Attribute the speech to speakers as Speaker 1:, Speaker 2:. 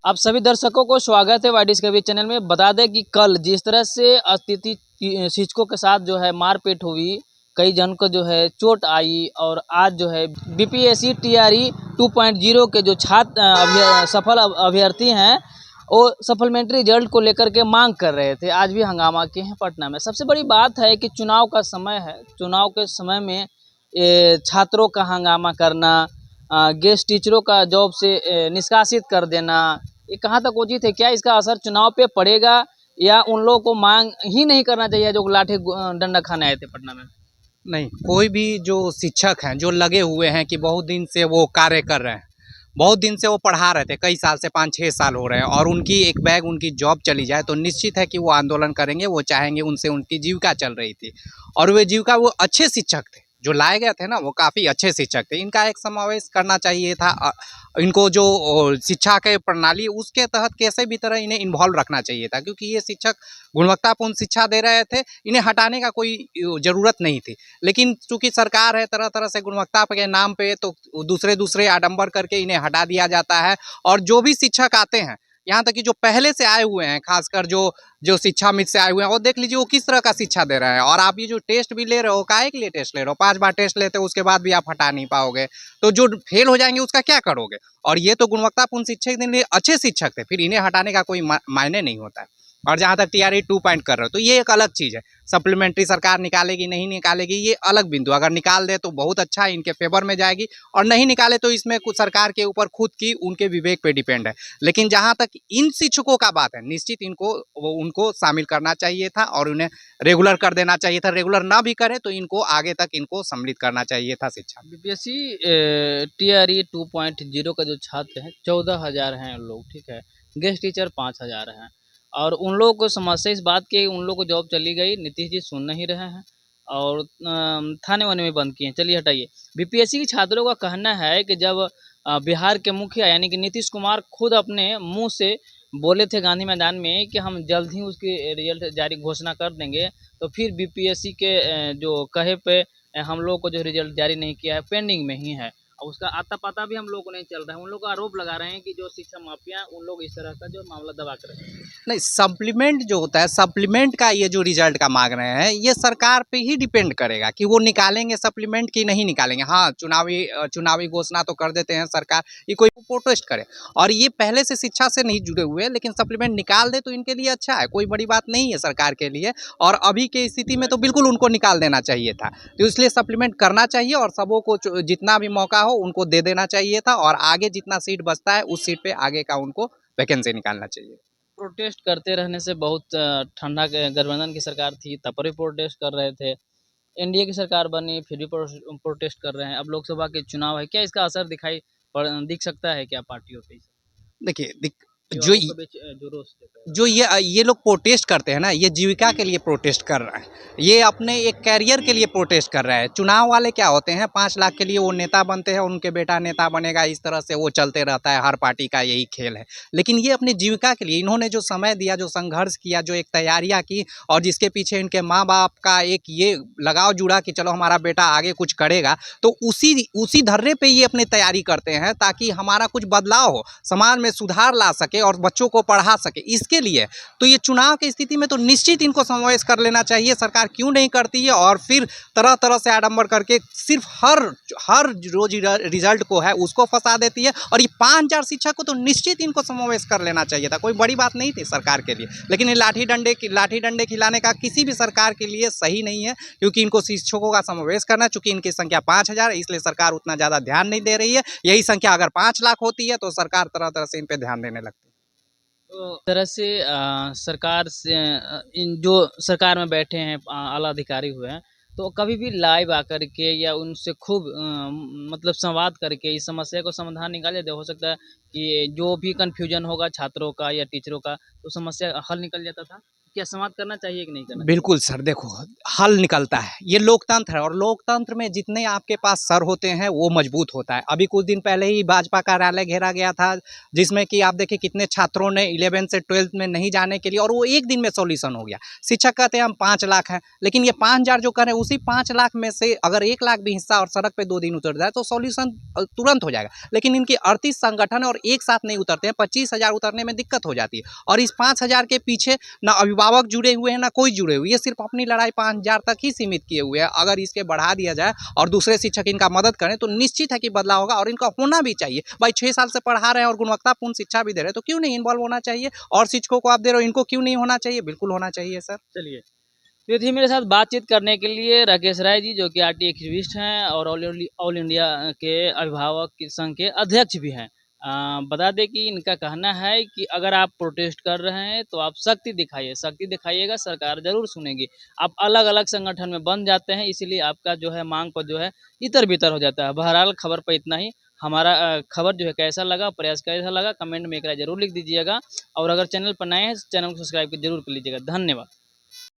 Speaker 1: आप सभी दर्शकों को स्वागत है वाई डिस्कवरी चैनल में। बता दें कि कल जिस तरह से अतिथि शिक्षकों के साथ जो है मारपीट हुई, कई जन को जो है चोट आई और आज जो है बीपीएससी टीआरई 2.0 के जो छात्र सफल अभ्यर्थी हैं वो सप्लीमेंट्री रिजल्ट को लेकर के मांग कर रहे थे। आज भी हंगामा किए हैं पटना में। सबसे बड़ी बात है कि चुनाव का समय है, चुनाव के समय में छात्रों का हंगामा करना, गेस्ट टीचरों का जॉब से निष्कासित कर देना, ये कहाँ तक उचित है? क्या इसका असर चुनाव पे पड़ेगा या उन लोगों को मांग ही नहीं करना चाहिए जो लाठी डंडा खाने आए थे पटना में?
Speaker 2: नहीं, कोई भी जो शिक्षक हैं जो लगे हुए हैं कि बहुत दिन से वो कार्य कर रहे हैं, बहुत दिन से वो पढ़ा रहे थे, कई साल से 5-6 साल हो रहे हैं और उनकी एक बैग उनकी जॉब चली जाए तो निश्चित है कि वो आंदोलन करेंगे। वो चाहेंगे, उनसे उनकी जीविका चल रही थी और वे जीविका, वो अच्छे शिक्षक थे जो लाए गए थे ना, वो काफ़ी अच्छे शिक्षक थे। इनका एक समावेश करना चाहिए था। इनको जो शिक्षा के प्रणाली उसके तहत कैसे भी तरह इन्हें इन्वॉल्व रखना चाहिए था, क्योंकि ये शिक्षक गुणवत्तापूर्ण शिक्षा दे रहे थे। इन्हें हटाने का कोई ज़रूरत नहीं थी, लेकिन चूंकि सरकार है, तरह तरह से गुणवत्ता के नाम पे तो दूसरे आडंबर करके इन्हें हटा दिया जाता है। और जो भी शिक्षक आते हैं, यहाँ तक कि जो पहले से आए हुए हैं, खासकर जो जो शिक्षा मित्र से आए हुए हैं, वो देख लीजिए वो किस तरह का शिक्षा दे रहे हैं। और आप ये जो टेस्ट भी ले रहे हो, काहे के लिए टेस्ट ले रहे हो? 5 बार टेस्ट लेते हो, उसके बाद भी आप हटा नहीं पाओगे, तो जो फेल हो जाएंगे उसका क्या करोगे? और ये तो गुणवत्तापूर्ण शिक्षक के लिए अच्छे शिक्षक थे, फिर इन्हें हटाने का कोई मायने नहीं होता है। और जहाँ तक टीआरई 2 कर रहे हो, तो ये एक अलग चीज़ है। सप्लीमेंट्री सरकार निकालेगी नहीं निकालेगी, ये अलग बिंदु। अगर निकाल दे तो बहुत अच्छा, इनके फेवर में जाएगी, और नहीं निकाले तो इसमें कुछ सरकार के ऊपर खुद की उनके विवेक पे डिपेंड है। लेकिन जहाँ तक इन शिक्षकों का बात है, निश्चित उनको शामिल करना चाहिए था और उन्हें रेगुलर कर देना चाहिए था। रेगुलर ना भी करे तो इनको आगे तक इनको सम्मिलित करना चाहिए था शिक्षा में।
Speaker 1: बीपीएससी टीआरई 2.0 का जो छात्र हैं 14,000 हैं लोग, ठीक है। गेस्ट टीचर 5,000 हैं और उन लोगों को समस्या इस बात की, उन लोगों को जॉब चली गई, नीतीश जी सुन नहीं रहे हैं और थाने वाने में बंद किए हैं। चलिए हटाइए। बीपीएससी के छात्रों का कहना है कि जब बिहार के मुखिया यानी कि नीतीश कुमार खुद अपने मुंह से बोले थे गांधी मैदान में कि हम जल्द ही उसकी रिजल्ट जारी घोषणा कर देंगे, तो फिर बीपीएससी के जो कहे पे हम लोग को जो रिजल्ट जारी नहीं किया है, पेंडिंग में ही है और उसका आता पता भी हम लोग को नहीं चल रहा है। उन लोग का आरोप लगा रहे हैं कि जो शिक्षा माफिया उन लोग इस तरह का जो मामला दबा कर रहे हैं।
Speaker 2: नहीं, सप्लीमेंट जो होता है, सप्लीमेंट का ये जो रिजल्ट का मांग रहे हैं, ये सरकार पे ही डिपेंड करेगा कि वो निकालेंगे सप्लीमेंट की नहीं निकालेंगे। हाँ, चुनावी घोषणा तो कर देते हैं सरकार, ये कोई प्रोटेस्ट करे। और ये पहले से शिक्षा से नहीं जुड़े हुए, लेकिन सप्लीमेंट निकाल दे तो इनके लिए अच्छा है, कोई बड़ी बात नहीं है सरकार के लिए। और अभी की स्थिति में तो बिल्कुल उनको निकाल देना चाहिए था, तो इसलिए सप्लीमेंट करना चाहिए और सबों को जितना भी मौका हो उनको दे देना चाहिए था। और आगे जितना सीट बचता है उस सीट पे आगे का उनको वैकेंसी निकालना चाहिए।
Speaker 1: प्रोटेस्ट करते रहने से बहुत ठंडा गठबंधन की सरकार थी तब पर भी प्रोटेस्ट कर रहे थे। एनडीए की सरकार बनी फिर भी प्रोटेस्ट कर रहे हैं। अब लोकसभा के चुनाव है, क्या इसका असर दिख सकता है क्या पार्टियों पे?
Speaker 2: देखिए, जो
Speaker 1: युवाओं के बीच जो रोष देखा है।
Speaker 2: जो ये लोग प्रोटेस्ट करते हैं ना, ये जीविका के लिए प्रोटेस्ट कर रहे हैं, ये अपने एक कैरियर के लिए प्रोटेस्ट कर रहे हैं। चुनाव वाले क्या होते हैं, 5 लाख के लिए वो नेता बनते हैं, उनके बेटा नेता बनेगा, इस तरह से वो चलते रहता है। हर पार्टी का यही खेल है। लेकिन ये अपनी जीविका के लिए इन्होंने जो समय दिया, जो संघर्ष किया, जो एक तैयारियां की, और जिसके पीछे इनके माँ बाप का एक ये लगाव जुड़ा कि चलो हमारा बेटा आगे कुछ करेगा, तो उसी धर्रे पे ये अपनी तैयारी करते हैं ताकि हमारा कुछ बदलाव हो, समाज में सुधार ला सके और बच्चों को पढ़ा सके। इसके लिए तो ये चुनाव की स्थिति में तो निश्चित इनको समावेश कर लेना चाहिए। सरकार क्यों नहीं करती है? और फिर तरह तरह से आडंबर करके सिर्फ हर रोज रिजल्ट को है उसको फंसा देती है। और ये 5,000 शिक्षक को तो निश्चित इनको समावेश कर लेना चाहिए था, कोई बड़ी बात नहीं थी सरकार के लिए। लेकिन ये लाठी डंडे खिलाने का किसी भी सरकार के लिए सही नहीं है, क्योंकि इनको शिक्षकों का समावेश करना है। चूंकि इनकी संख्या 5,000 है, इसलिए सरकार उतना ज़्यादा ध्यान नहीं दे रही है। यही संख्या अगर 5 लाख होती है तो सरकार तरह तरह से इन पर ध्यान देने लगती है।
Speaker 1: तो इस तरह से सरकार से इन जो सरकार में बैठे हैं आला अधिकारी हुए हैं, तो कभी भी लाइव आकर के या उनसे खूब मतलब संवाद करके इस समस्या को समाधान निकाले दे। हो सकता है कि जो भी कन्फ्यूजन होगा छात्रों का या टीचरों का, तो समस्या हल निकल जाता था। क्या समाप्त करना चाहिए कि नहीं करना चाहिए?
Speaker 2: बिल्कुल सर, देखो हल निकलता है, ये लोकतंत्र है और लोकतंत्र में जितने आपके पास सर होते हैं वो मजबूत होता है। अभी कुछ दिन पहले ही भाजपा कार्यालय घेरा गया था, जिसमें कि आप देखिए कितने छात्रों ने 11 से 12th में नहीं जाने के लिए, और वो एक दिन में सॉल्यूशन हो गया। शिक्षक कहते हैं हम 5 लाख हैं, लेकिन ये 5000 जो कर रहे हैं उसी 5 लाख में से अगर 1 लाख भी हिस्सा और सड़क पे 2 दिन उतर जाए तो सॉल्यूशन तुरंत हो जाएगा। लेकिन इनके 38 संगठन है और एक साथ नहीं उतरते हैं, 25,000 उतरने में दिक्कत हो जाती है। और इस 5000 के पीछे ना अभिभावक जुड़े हुए हैं ना कोई जुड़े हुए, ये सिर्फ अपनी लड़ाई 5000 तक ही सीमित किए हुए हैं। अगर इसके बढ़ा दिया जाए और दूसरे शिक्षक इनका मदद करें तो निश्चित है कि बदलाव होगा, और इनका होना भी चाहिए। भाई 6 साल से पढ़ा रहे हैं और गुणवत्तापूर्ण शिक्षा भी दे रहे हैं, तो क्यों नहीं इन्वॉल्व होना चाहिए? और शिक्षकों को आप दे रहे हो, इनको क्यों नहीं होना चाहिए? बिल्कुल होना चाहिए सर।
Speaker 1: चलिए, तो ये थी मेरे साथ बातचीत करने के लिए राकेश राय जी, जो कि आरटी एक्टिविस्ट हैं और ऑल इंडिया के अभिभावक संघ के अध्यक्ष भी हैं। बता दें कि इनका कहना है कि अगर आप प्रोटेस्ट कर रहे हैं तो आप शक्ति दिखाइए, शक्ति दिखाइएगा, सरकार ज़रूर सुनेगी। आप अलग-अलग संगठन में बंध जाते हैं, इसीलिए आपका जो है मांग पर जो है इतर-बितर हो जाता है। बहरहाल खबर पर इतना ही। हमारा खबर जो है कैसा लगा, प्रयास कैसा लगा, कमेंट में एक राय ज़रूर लिख दीजिएगा, और अगर चैनल पर नए हैं, चैनल को सब्सक्राइब ज़रूर कर लीजिएगा। धन्यवाद।